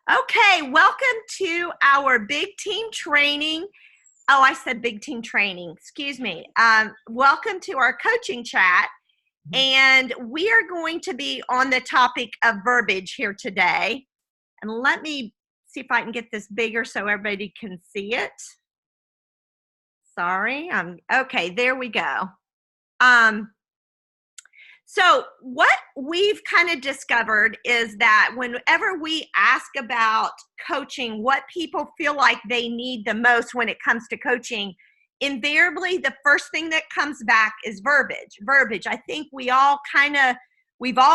Okay, welcome to our big team training. Oh, I said big team training. Excuse me. Welcome to our coaching chat. And we are going to be on the topic of verbiage here today. And let me see if I can get this bigger so everybody can see it. Sorry. Okay, there we go. So what we've kind of discovered is that whenever we ask about coaching, what people feel like they need the most when it comes to coaching, invariably the first thing that comes back is verbiage. Verbiage. I think we've all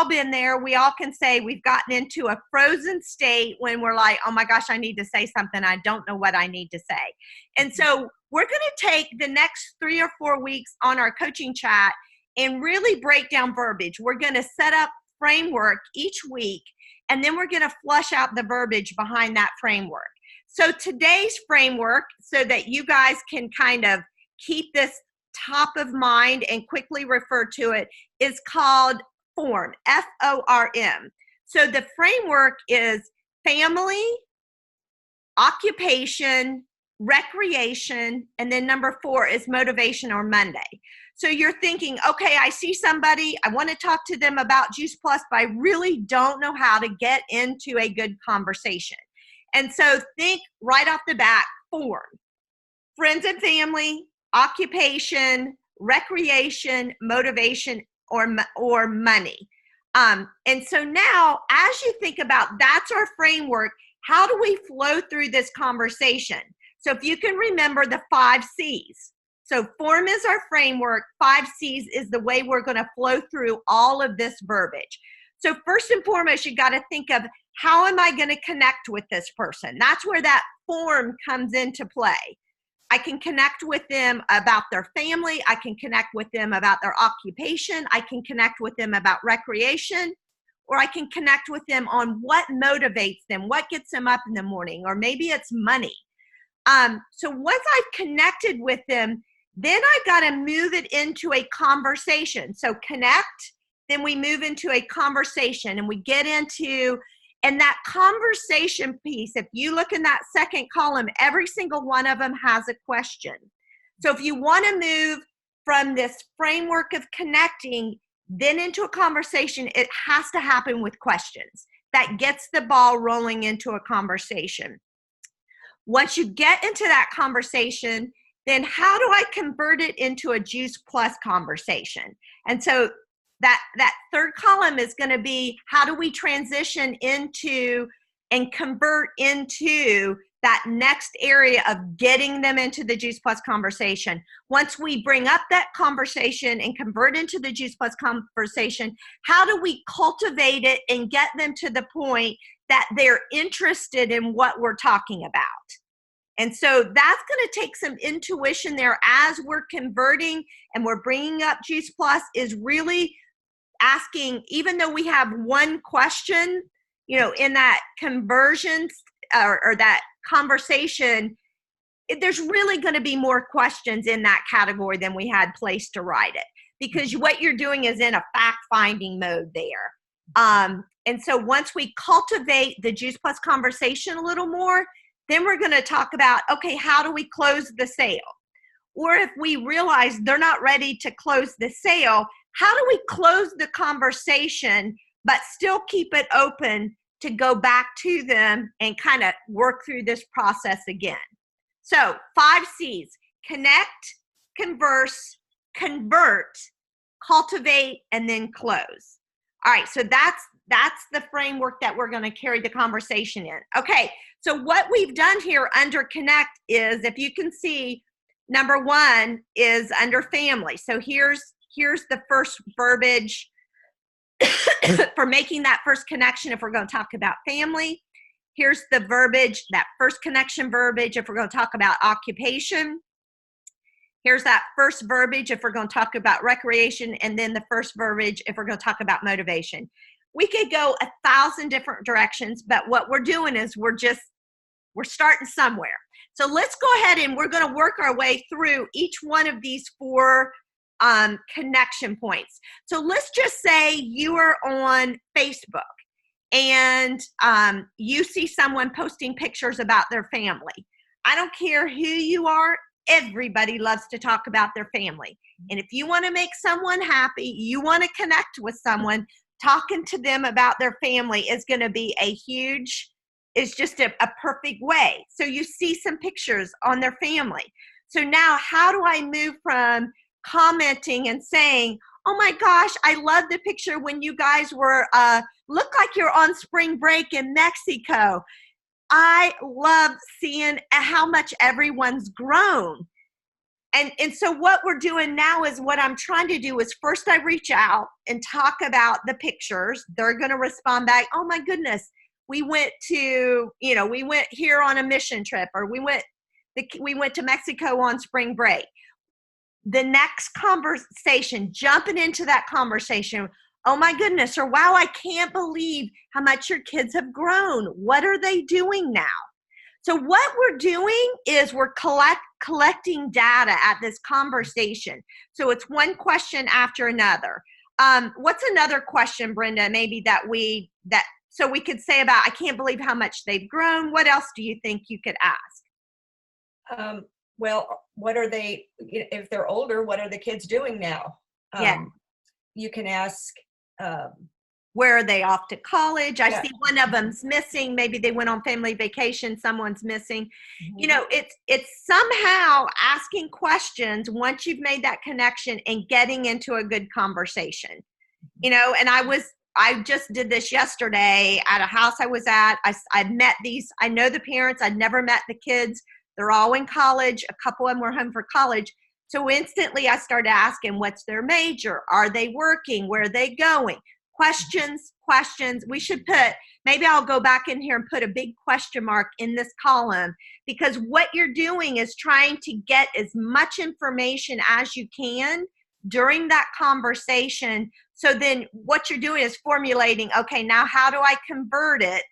been there. We all can say we've gotten into a frozen state when we're like, oh my gosh, I need to say something. I don't know what I need to say. And so we're going to take the next 3 or 4 weeks on our coaching chat and really break down verbiage. We're going to set up framework each week, and then we're going to flush out the verbiage behind that framework. So today's framework, so that you guys can kind of keep this top of mind and quickly refer to it, is called FORM, F-O-R-M. So the framework is family, occupation, recreation, and then number 4 is motivation or Monday. So you're thinking, okay, I see somebody, I want to talk to them about Juice Plus, but I really don't know how to get into a good conversation. And so think right off the bat, form: friends and family, occupation, recreation, motivation, or money. And so now, as you think about that's our framework, how do we flow through this conversation? So if you can remember the 5 C's. So form is our framework. 5 C's is the way we're going to flow through all of this verbiage. So first and foremost, you got to think of, how am I going to connect with this person? That's where that form comes into play. I can connect with them about their family. I can connect with them about their occupation. I can connect with them about recreation, or I can connect with them on what motivates them, what gets them up in the morning, or maybe it's money. So once I've connected with them, then I got to move it into a conversation. So connect, then we move into a conversation, and we get into, and that conversation piece, if you look in that second column, every single one of them has a question. So if you want to move from this framework of connecting then into a conversation, it has to happen with questions. That gets the ball rolling into a conversation. Once you get into that conversation, then how do I convert it into a Juice Plus conversation? And so that third column is going to be, how do we transition into and convert into that next area of getting them into the Juice Plus conversation? Once we bring up that conversation and convert into the Juice Plus conversation, how do we cultivate it and get them to the point that they're interested in what we're talking about? And so that's going to take some intuition there as we're converting and we're bringing up Juice Plus, is really asking, even though we have one question, in that conversion or that conversation, there's really going to be more questions in that category than we had placed to write it, because what you're doing is in a fact-finding mode there. And so once we cultivate the Juice Plus conversation a little more, then we're going to talk about, okay, how do we close the sale? Or if we realize they're not ready to close the sale, how do we close the conversation but still keep it open to go back to them and kind of work through this process again? So 5 C's: connect, converse, convert, cultivate, and then close. All right, so that's the framework that we're going to carry the conversation in. Okay, so what we've done here under connect is, if you can see, number 1 is under family. So here's the first verbiage for making that first connection if we're going to talk about family. Here's the verbiage, that first connection verbiage if we're going to talk about occupation. Here's that first verbiage if we're going to talk about recreation, and then the first verbiage if we're going to talk about motivation. We could go 1,000 different directions, but what we're doing is we're starting somewhere. So let's go ahead and we're going to work our way through each one of these 4 connection points. So let's just say you are on Facebook and you see someone posting pictures about their family. I don't care who you are, everybody loves to talk about their family. And if you want to make someone happy, you want to connect with someone, talking to them about their family is going to be it's just a perfect way. So you see some pictures on their family. So now how do I move from commenting and saying, oh my gosh, I love the picture when you guys were, look like you're on spring break in Mexico. I love seeing how much everyone's grown. And so what we're doing now is what I'm trying to do is first I reach out and talk about the pictures. They're going to respond back, oh my goodness, we went here on a mission trip, or we went to Mexico on spring break. The next conversation, jumping into that conversation, oh my goodness, or wow, I can't believe how much your kids have grown. What are they doing now? So what we're doing is we're collecting data at this conversation. So it's one question after another. What's another question, Brenda, maybe so we could say about, I can't believe how much they've grown. What else do you think you could ask? Well, what are they, if they're older, what are the kids doing now? Yeah. You can ask, where are they off to college? I see one of them's missing. Maybe they went on family vacation. Someone's missing. Mm-hmm. It's somehow asking questions once you've made that connection and getting into a good conversation. And I just did this yesterday at a house I was at. I met I know the parents. I'd never met the kids. They're all in college. A couple of them were home for college. So instantly I started asking, what's their major? Are they working? Where are they going? Questions. We should maybe I'll go back in here and put a big question mark in this column, because what you're doing is trying to get as much information as you can during that conversation. So then what you're doing is formulating, okay, now how do I convert it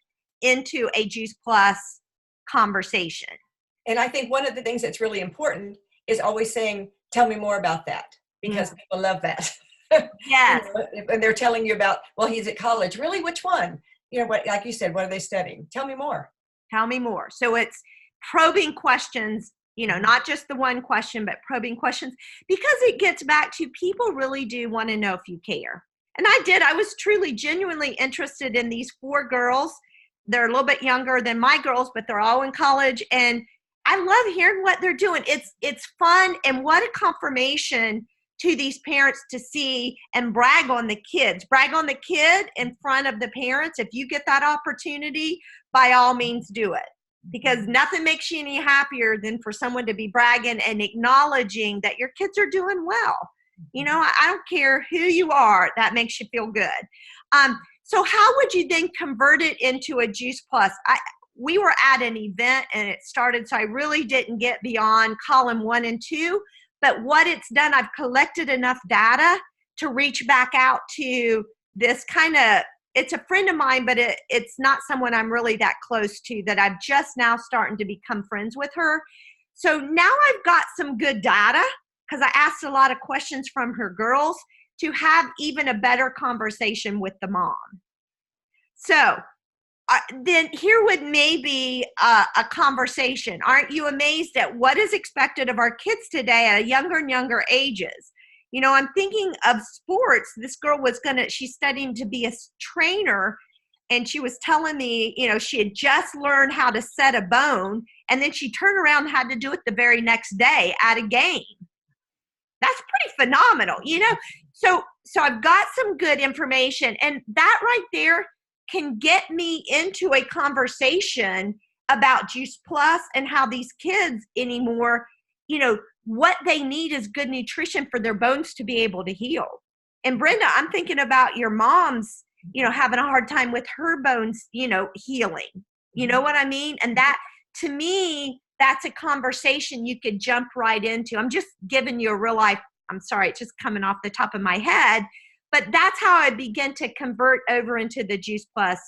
into a Juice Plus conversation? And I think one of the things that's really important is always saying, tell me more about that, because people love that. Yes. And they're telling you about, well, he's at college. Really? Which one? What, like you said, what are they studying? Tell me more. Tell me more. So it's probing questions, not just the one question, but probing questions, because it gets back to people really do want to know if you care. And I was truly, genuinely interested in these 4 girls. They're a little bit younger than my girls, but they're all in college. And I love hearing what they're doing. It's fun. And what a confirmation to these parents to see and brag on the kids. Brag on the kid in front of the parents. If you get that opportunity, by all means do it. Because nothing makes you any happier than for someone to be bragging and acknowledging that your kids are doing well. I don't care who you are, that makes you feel good. So how would you then convert it into a Juice Plus? We were at an event and it started, so I really didn't get beyond column 1 and 2. But what it's done, I've collected enough data to reach back out to this it's a friend of mine, but it's not someone I'm really that close to, that I'm just now starting to become friends with her. So now I've got some good data, because I asked a lot of questions from her girls, to have even a better conversation with the mom. So then here would maybe a conversation. Aren't you amazed at what is expected of our kids today at younger and younger ages? I'm thinking of sports. This girl she's studying to be a trainer, and she was telling me, she had just learned how to set a bone, and then she turned around and had to do it the very next day at a game. That's pretty phenomenal, So I've got some good information, and that right there can get me into a conversation about Juice Plus and how these kids anymore, what they need is good nutrition for their bones to be able to heal. And Brenda, I'm thinking about your mom's, having a hard time with her bones, healing. You know what I mean? And that, to me, that's a conversation you could jump right into. I'm just giving you a real life, I'm sorry, it's just coming off the top of my head. But that's how I begin to convert over into the Juice Plus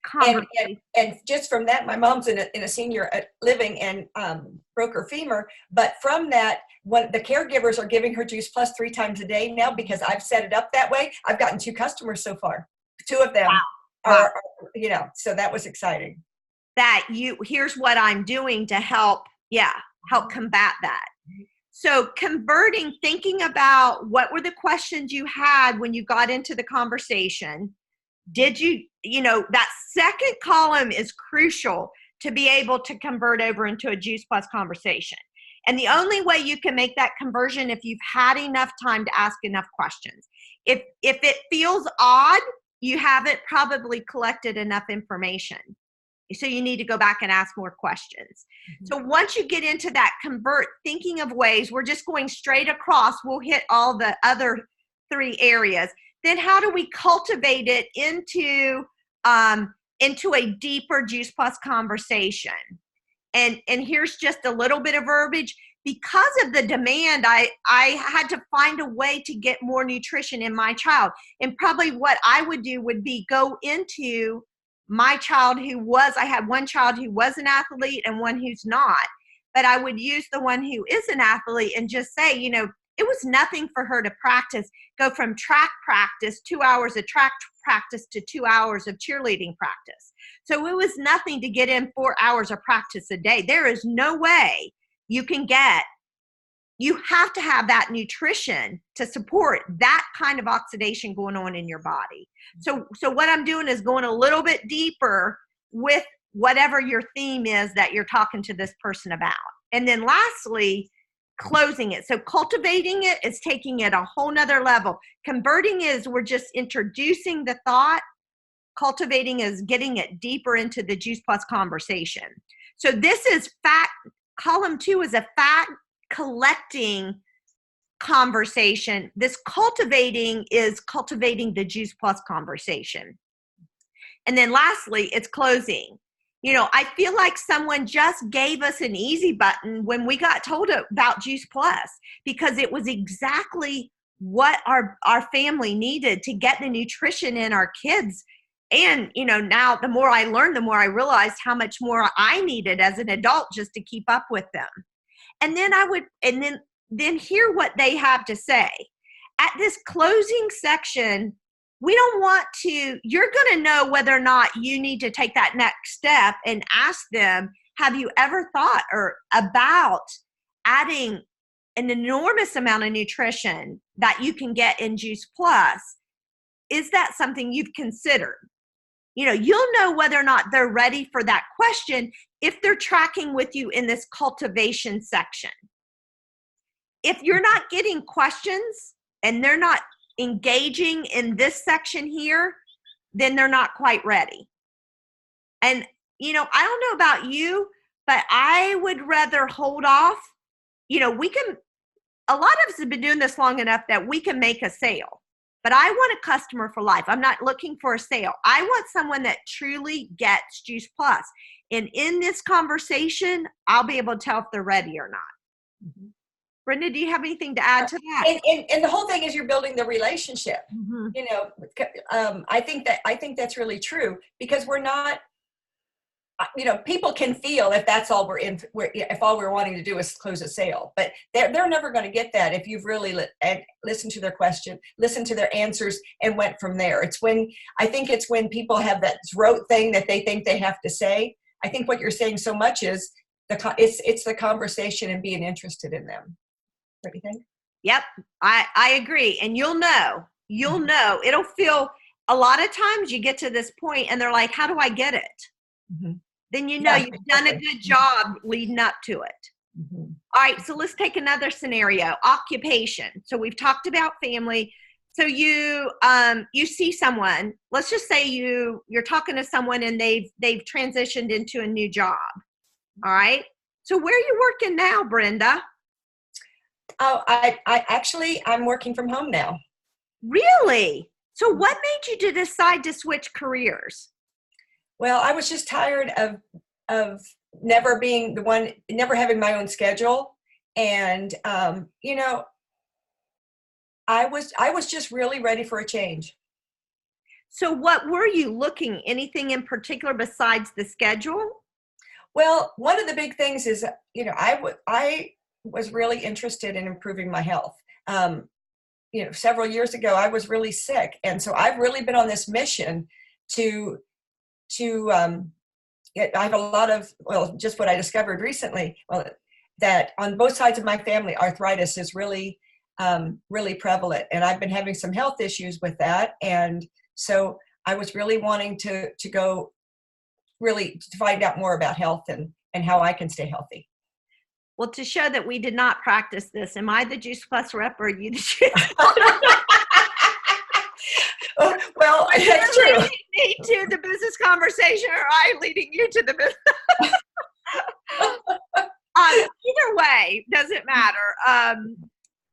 conversation. And just from that, my mom's in a senior living and broke her femur. But from that, when the caregivers are giving her Juice Plus 3 times a day now, because I've set it up that way. I've gotten 2 customers so far, 2 of them. Wow. Wow. So that was exciting. That here's what I'm doing to help combat that. So converting, thinking about what were the questions you had when you got into the conversation. Did that second column is crucial to be able to convert over into a Juice Plus conversation. And the only way you can make that conversion if you've had enough time to ask enough questions. If it feels odd, you haven't probably collected enough information. So you need to go back and ask more questions. Mm-hmm. So once you get into that convert, thinking of ways, we're just going straight across. We'll hit all the other 3 areas. Then how do we cultivate it into a deeper Juice Plus conversation? And here's just a little bit of verbiage. Because of the demand, I had to find a way to get more nutrition in my child. And probably what I would do would be go into my child I had one child who was an athlete and one who's not. But I would use the one who is an athlete and just say, it was nothing for her to practice, go from track practice, 2 hours of track practice to 2 hours of cheerleading practice. So it was nothing to get in 4 hours of practice a day. There is no way you have to have that nutrition to support that kind of oxidation going on in your body. So what I'm doing is going a little bit deeper with whatever your theme is that you're talking to this person about. And then lastly, closing it. So cultivating it is taking it a whole nother level. Converting is we're just introducing the thought. Cultivating is getting it deeper into the Juice Plus conversation. So this is column 2 is a fact collecting conversation. This cultivating is cultivating the Juice Plus conversation. And then lastly, it's closing. I feel like someone just gave us an easy button when we got told about Juice Plus, because it was exactly what our family needed to get the nutrition in our kids. And, now the more I learned, the more I realized how much more I needed as an adult just to keep up with them. And then then hear what they have to say. At this closing section, you're going to know whether or not you need to take that next step and ask them, have you ever thought about adding an enormous amount of nutrition that you can get in Juice Plus? Is that something you've considered? You'll know whether or not they're ready for that question if they're tracking with you in this cultivation section. If you're not getting questions and they're not engaging in this section here, then they're not quite ready. And, I don't know about you, but I would rather hold off. A lot of us have been doing this long enough that we can make a sale. But I want a customer for life. I'm not looking for a sale. I want someone that truly gets Juice Plus. And in this conversation, I'll be able to tell if they're ready or not. Mm-hmm. Brenda, do you have anything to add to that? And the whole thing is you're building the relationship. Mm-hmm. I think that's really true, because we're not, people can feel if that's all if all we're wanting to do is close a sale, but they're never going to get that if you've really listened to their question, listened to their answers, and went from there. I think it's when people have that rote thing that they think they have to say. I think what you're saying so much is it's the conversation and being interested in them. What do you think? Yep, I agree. And you'll know, it'll feel, a lot of times you get to this point and they're like, how do I get it? Mm-hmm. Then you've done a good job leading up to it. Mm-hmm. All right, so let's take another scenario, occupation. So we've talked about family. So you see someone, let's just say you're talking to someone and they've transitioned into a new job. All right. So where are you working now, Brenda? Oh, I'm working from home now. Really? So what made you to decide to switch careers? Well, I was just tired of never being the one, never having my own schedule. And, I was just really ready for a change. So what were you looking, anything in particular besides the schedule? Well, one of the big things is, I was really interested in improving my health. Several years ago, I was really sick. And so I've really been on this mission to I have a lot of, well, just what I discovered recently, well, that on both sides of my family, arthritis is really, really prevalent. And I've been having some health issues with that. And so I was really wanting to go really to find out more about health and how I can stay healthy. Well, to show that we did not practice this, am I the Juice Plus rep or are you the Juice? Well, that's true. Leading me to the business conversation, or I leading you to the business? Either way, doesn't matter.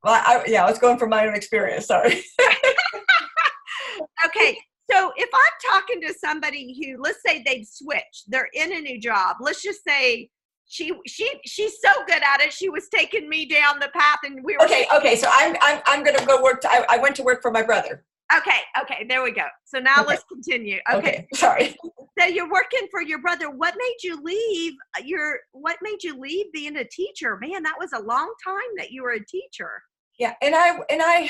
Well, I was going from my own experience. Sorry. Okay, so if I'm talking to somebody who, let's say they've switched, they're in a new job. Let's just say she's so good at it. She was taking me down the path, and we were okay. So I'm going to go work. I went to work for my brother. Okay, there we go. So now let's continue. Okay, sorry. So you're working for your brother. What made you leave being a teacher? Man, that was a long time that you were a teacher. Yeah, and I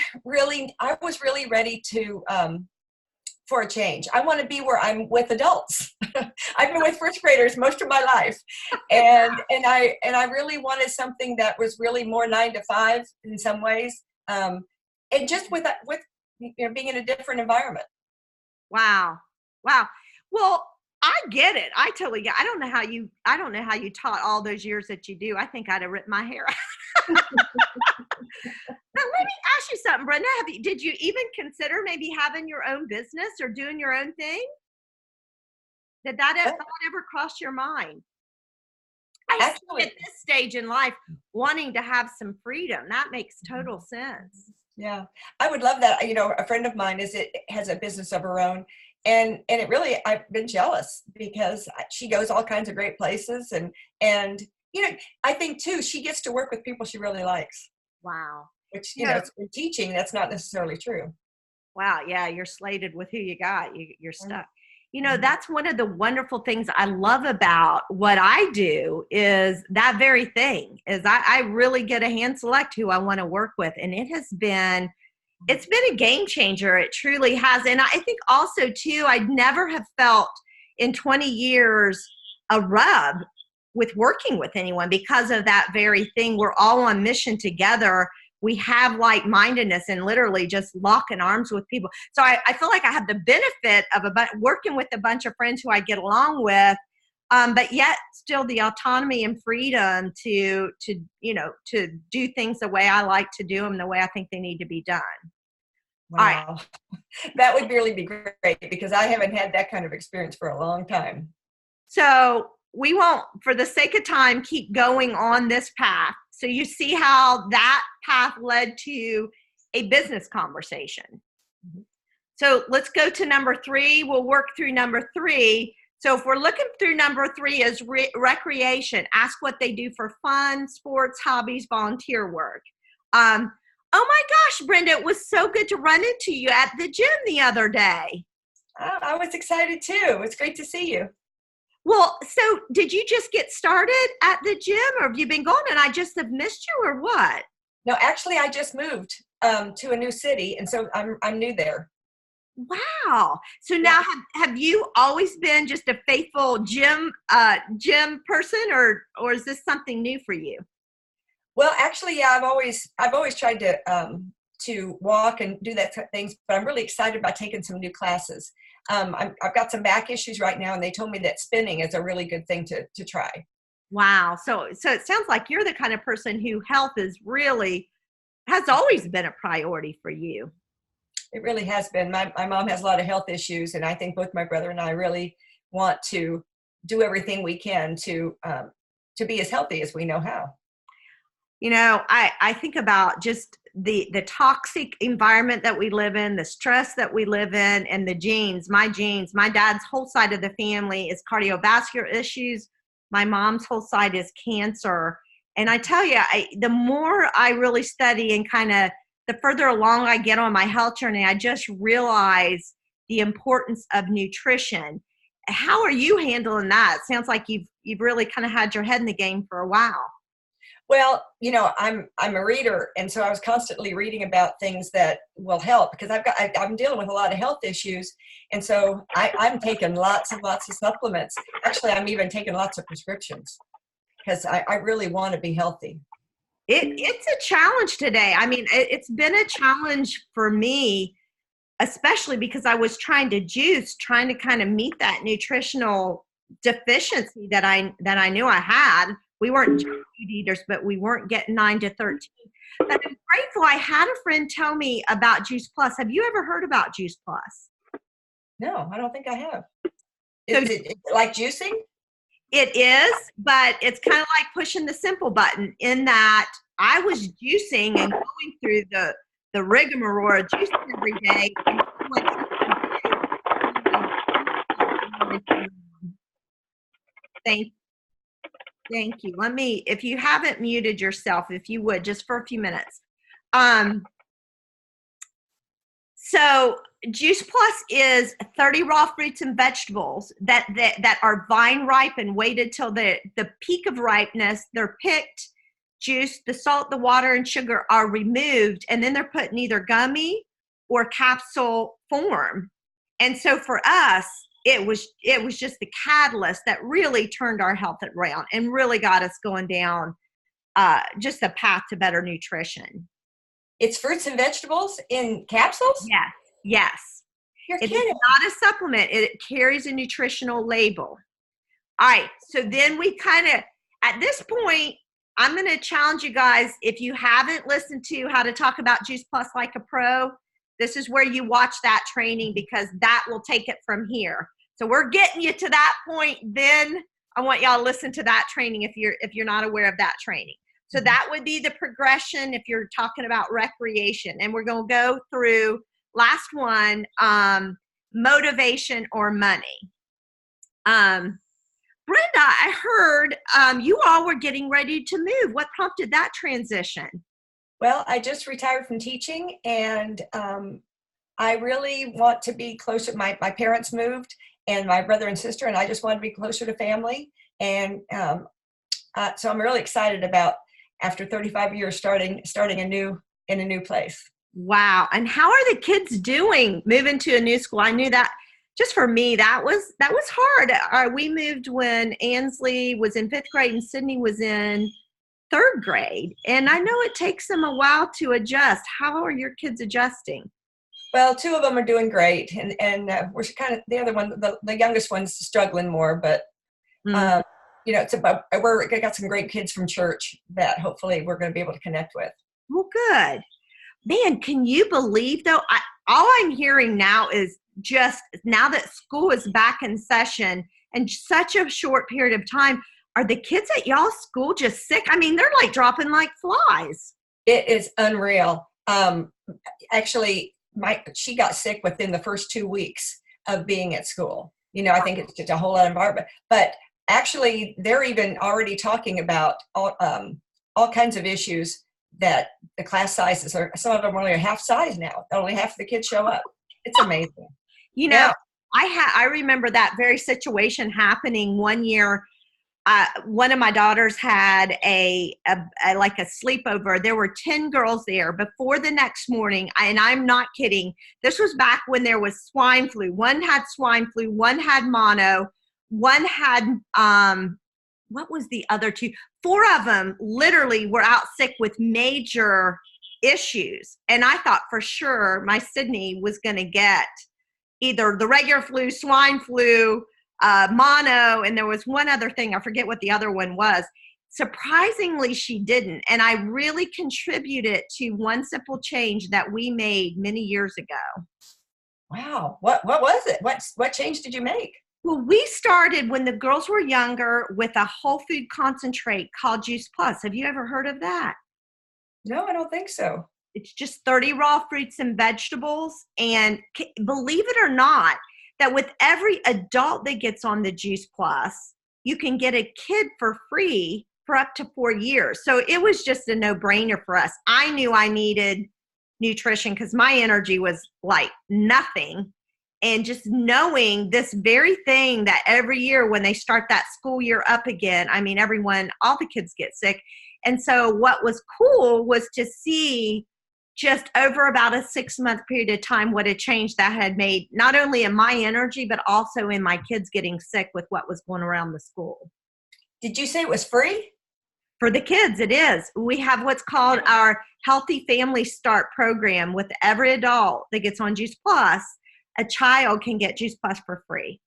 was really ready to for a change. I want to be where I'm with adults. I've been with first graders most of my life, and I really wanted something that was really more 9 to 5 in some ways, and just with being in a different environment. Wow. Well, I get it. I totally get it. I don't know how you taught all those years that you do. I think I'd have ripped my hair out. Now, let me ask you something, Brenda. Did you even consider maybe having your own business or doing your own thing? Did that ever cross your mind? Actually, at this stage in life, wanting to have some freedom, that makes total sense. Yeah, I would love that. A friend of mine has a business of her own, and it really, I've been jealous because she goes all kinds of great places, and I think too she gets to work with people she really likes. Wow. Which in teaching, that's not necessarily true. Wow, yeah, you're slated with who you got. You're stuck. That's one of the wonderful things I love about what I do is that very thing is I really get a hand select who I want to work with. And it's been a game changer. It truly has. And I think also too, I'd never have felt in 20 years a rub with working with anyone because of that very thing. We're all on mission together. We have like-mindedness and literally just locking arms with people. So I feel like I have the benefit of working with a bunch of friends who I get along with, but yet still the autonomy and freedom to do things the way I like to do them, the way I think they need to be done. Wow. All right. That would really be great because I haven't had that kind of experience for a long time. So we won't, for the sake of time, keep going on this path. So you see how that path led to a business conversation. Mm-hmm. So let's go to number 3. We'll work through number 3. So if we're looking through number 3 is recreation, ask what they do for fun, sports, hobbies, volunteer work. Oh my gosh, Brenda, it was so good to run into you at the gym the other day. I was excited too. It's great to see you. Well, so did you just get started at the gym or have you been going and I just have missed you or what? No, actually I just moved to a new city and so I'm new there. Wow. So now have you always been just a faithful gym person or is this something new for you? Well, actually, yeah, I've always tried to walk and do that things, but I'm really excited about taking some new classes. I've got some back issues right now, and they told me that spinning is a really good thing to try. Wow. So it sounds like you're the kind of person who health has always been a priority for you. It really has been. My mom has a lot of health issues, and I think both my brother and I really want to do everything we can to be as healthy as we know how. I think about just the toxic environment that we live in, the stress that we live in, and the genes. My dad's whole side of the family is cardiovascular issues. My mom's whole side is cancer. And I tell you, the more I really study and kind of the further along I get on my health journey, I just realize the importance of nutrition. How are you handling that? It sounds like you've really kind of had your head in the game for a while. Well, I'm a reader, and so I was constantly reading about things that will help because I'm dealing with a lot of health issues, and so I'm taking lots and lots of supplements. Actually, I'm even taking lots of prescriptions because I really want to be healthy. It's a challenge today. I mean, it's been a challenge for me, especially because I was trying to juice, trying to kind of meet that nutritional deficiency that I knew I had. We weren't junk food eaters, but we weren't getting 9 to 13. But I'm grateful I had a friend tell me about Juice Plus. Have you ever heard about Juice Plus? No, I don't think I have. So Is it like juicing? it is, but it's kind of like pushing the simple button in that I was juicing and going through the rigmarole of juicing every day. And thank thank you. Let me, if you haven't muted yourself, if you would, just for a few minutes. So Juice Plus is 30 raw fruits and vegetables that are vine ripe and waited till the peak of ripeness. They're picked, juiced, the salt, the water, and sugar are removed, and then they're put in either gummy or capsule form. And so for us, it was just the catalyst that really turned our health around and really got us going down just the path to better nutrition. It's fruits and vegetables in capsules? Yes, yes. You're It is kidding. not a supplement. It carries a nutritional label. All right. So then we kind of, at this point, I'm going to challenge you guys. If you haven't listened to how to talk about Juice Plus like a pro, this is where you watch that training because that will take it from here. So we're getting you to that point. Then I want y'all to listen to that training if you're not aware of that training. So that would be the progression if you're talking about recreation. And we're going to go through last one, motivation or money. Brenda, I heard you all were getting ready to move. What prompted that transition? Well, I just retired from teaching, and I really want to be closer. My parents moved, and my brother and sister, and I just want to be closer to family. And so I'm really excited about, after 35 years, starting in a new place. Wow. And how are the kids doing moving to a new school? I knew that just for me, that was hard. We moved when Ansley was in 5th grade and Sydney was in 3rd grade. And I know it takes them a while to adjust. How are your kids adjusting? Well, 2 of them are doing great. And we're kind of, the other one, the youngest one's struggling more, but it's about, we're got some great kids from church that hopefully we're going to be able to connect with. Well, good. Man, can you believe though? All I'm hearing now is just now that school is back in session and such a short period of time, are the kids at y'all's school just sick? I mean, they're like dropping like flies. It is unreal. Actually, she got sick within the first 2 weeks of being at school. I think it's just a whole other environment, but actually, they're even already talking about all kinds of issues that the class sizes are. Some of them are only half size now. Only half of the kids show up. It's amazing. Yeah. I remember that very situation happening one year. One of my daughters had a sleepover. There were 10 girls there before the next morning. And I'm not kidding. This was back when there was swine flu. One had swine flu. One had mono. One had, what was the other 2? 4 of them literally were out sick with major issues. And I thought for sure my Sydney was going to get either the regular flu, swine flu, mono, and there was one other thing. I forget what the other one was. Surprisingly, she didn't. And I really contributed to one simple change that we made many years ago. Wow. What was it? What change did you make? Well, we started when the girls were younger with a whole food concentrate called Juice Plus. Have you ever heard of that? No, I don't think so. It's just 30 raw fruits and vegetables. And believe it or not, that with every adult that gets on the Juice Plus, you can get a kid for free for up to 4 years. So it was just a no-brainer for us. I knew I needed nutrition because my energy was like nothing. and just knowing this very thing that every year when they start that school year up again, I mean, all the kids get sick. And so what was cool was to see just over about a 6-month period of time what a change that had made, not only in my energy, but also in my kids getting sick with what was going around the school. Did you say it was free? For the kids, it is. We have what's called our Healthy Family Start program. With every adult that gets on Juice Plus, a child can get Juice Plus for free.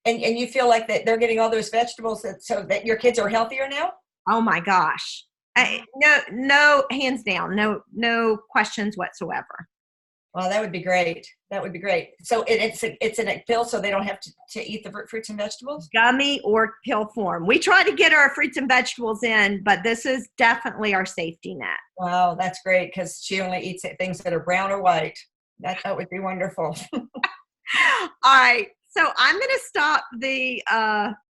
And you feel like that they're getting all those vegetables so that your kids are healthier now? Oh my gosh. No, hands down, no questions whatsoever. Well, that would be great. That would be great. So it's in a pill, so they don't have to eat the fruits and vegetables? Gummy or pill form. We try to get our fruits and vegetables in, but this is definitely our safety net. Wow, that's great, because she only eats things that are brown or white. That would be wonderful. All right. So I'm going to stop the